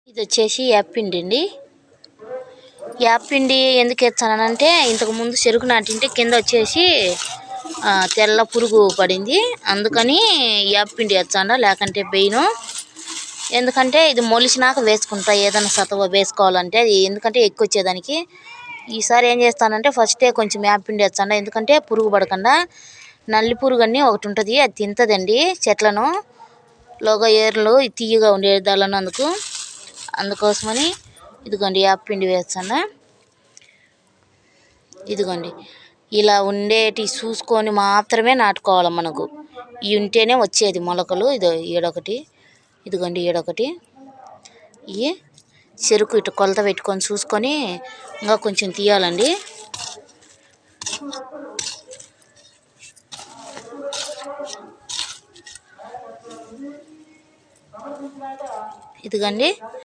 ఇది వచ్చేసి యాప్పిండి అండి. యాప్పిండి ఎందుకు వేస్తానంటే ఇంతకుముందు చెరుకు నాటింటే కింద వచ్చేసి తెల్ల పురుగు పడింది, అందుకని యాప్పిండి వేస్తాను, లేకంటే వేయను. ఎందుకంటే ఇది మొలిచినాక వేసుకుంటా, ఏదైనా సతవ వేసుకోవాలంటే అది ఎందుకంటే ఎక్కువ వచ్చేదానికి. ఈసారి ఏం చేస్తానంటే ఫస్టే కొంచెం యాప్పిండి వేస్తాను, ఎందుకంటే పురుగు పడకుండా. నల్లి పురుగు అని ఒకటి ఉంటుంది, అది తింటుందండి చెట్లను, లోగా ఏర్లు తీయగా ఉండేదాలను, అందుకోసమని ఇదిగోండి యాప్పిండి వేస్తాను. ఇదిగోండి ఇలా ఉండేటి చూసుకొని మాత్రమే నాటుకోవాలి, మనకు ఇవి ఉంటేనే వచ్చేది మొలకలు. ఇదో ఈడొకటి, ఇదిగోండి ఈడొకటి. ఇవి చెరుకు ఇటు కొలత పెట్టుకొని చూసుకొని ఇంకా కొంచెం తీయాలండి. ఇదిగోండి